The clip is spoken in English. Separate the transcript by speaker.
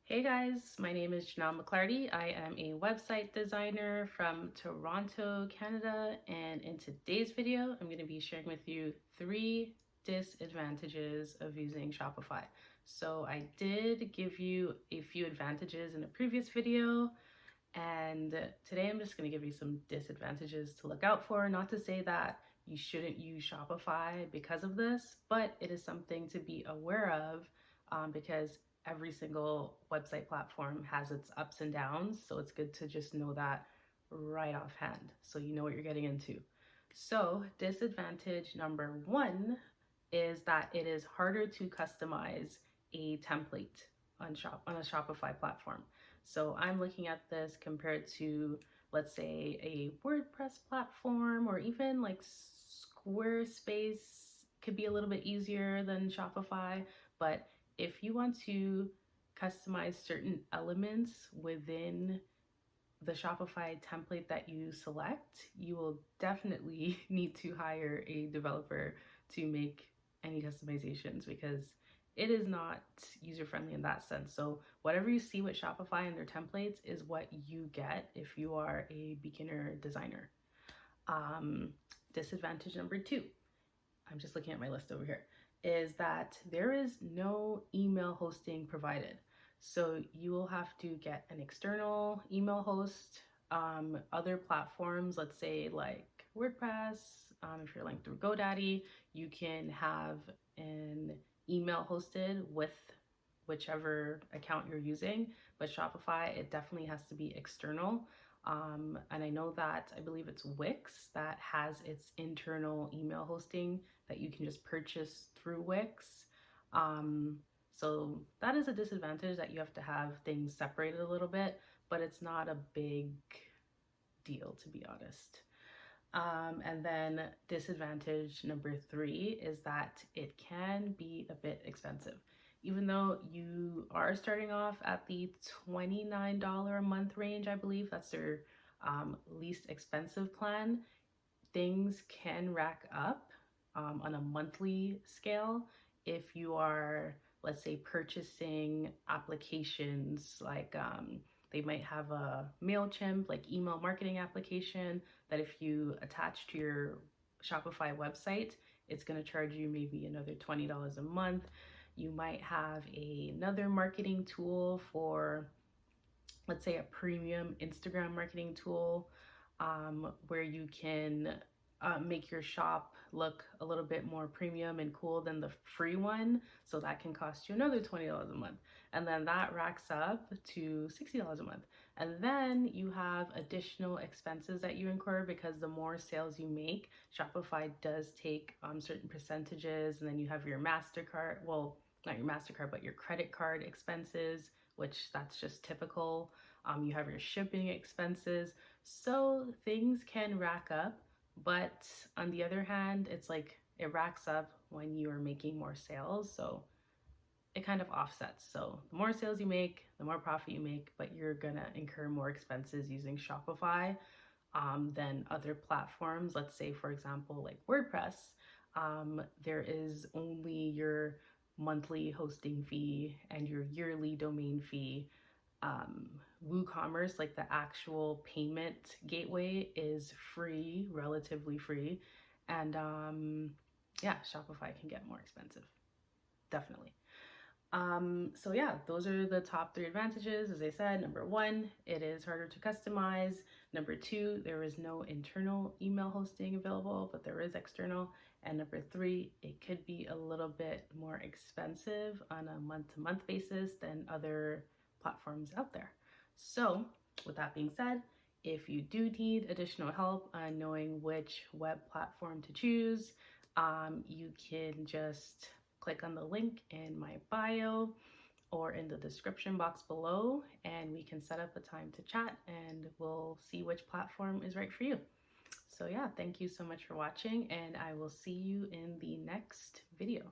Speaker 1: Hey guys, my name is Janelle McClarty. I am a website designer from Toronto, Canada, and in today's video, I'm going to be sharing with you 3 disadvantages of using Shopify. So I did give you a few advantages in a previous video, and today I'm just going to give you some disadvantages to look out for. Not to say that you shouldn't use Shopify because of this, but it is something to be aware of because every single website platform has its ups and downs. So it's good to just know that right offhand so you know what you're getting into. So, disadvantage number 1 is that it is harder to customize a template on a Shopify platform. So I'm looking at this compared to, let's say, a WordPress platform, or even like Squarespace could be a little bit easier than Shopify. But if you want to customize certain elements within the Shopify template that you select, you will definitely need to hire a developer to make any customizations because it is not user friendly in that sense. So whatever you see with Shopify and their templates is what you get if you are a beginner designer. Um, Disadvantage number 2, I'm just looking at my list over here, is that there is no email hosting provided. So you will have to get an external email host. Other platforms, let's say like WordPress, if you're linked through GoDaddy, you can have an email hosted with whichever account you're using. But Shopify, it definitely has to be external. And I know that I believe it's Wix that has its internal email hosting that you can just purchase through Wix. So that is a disadvantage, that you have to have things separated a little bit, but it's not a big deal, to be honest. And then disadvantage number 3 is that it can be a bit expensive. Even though you are starting off at the $29 a month range, I believe that's their least expensive plan, things can rack up on a monthly scale if you are, let's say, purchasing applications like they might have a MailChimp, like email marketing application, that if you attach to your Shopify website, it's going to charge you maybe another $20 a month. You might have another marketing tool for, let's say, a premium Instagram marketing tool where you can make your shop look a little bit more premium and cool than the free one. So that can cost you another $20 a month. And then that racks up to $60 a month. And then you have additional expenses that you incur because the more sales you make, Shopify does take certain percentages. And then you have your MasterCard, well, not your MasterCard, but your credit card expenses, which that's just typical. You have your shipping expenses. So things can rack up, but on the other hand, it's like it racks up when you are making more sales. So it kind of offsets. So the more sales you make, the more profit you make, but you're gonna incur more expenses using Shopify than other platforms. Let's say, for example, like WordPress, there is only your monthly hosting fee and your yearly domain fee. WooCommerce, like the actual payment gateway, is free, relatively free. And yeah, Shopify can get more expensive, definitely. So yeah, those are the top 3 advantages. As I said, number 1, it is harder to customize. Number 2, there is no internal email hosting available, but there is external. And number 3, it could be a little bit more expensive on a month-to-month basis than other platforms out there. So with that being said, if you do need additional help on knowing which web platform to choose, you can just click on the link in my bio or in the description box below, and we can set up a time to chat and we'll see which platform is right for you. So yeah, thank you so much for watching, and I will see you in the next video.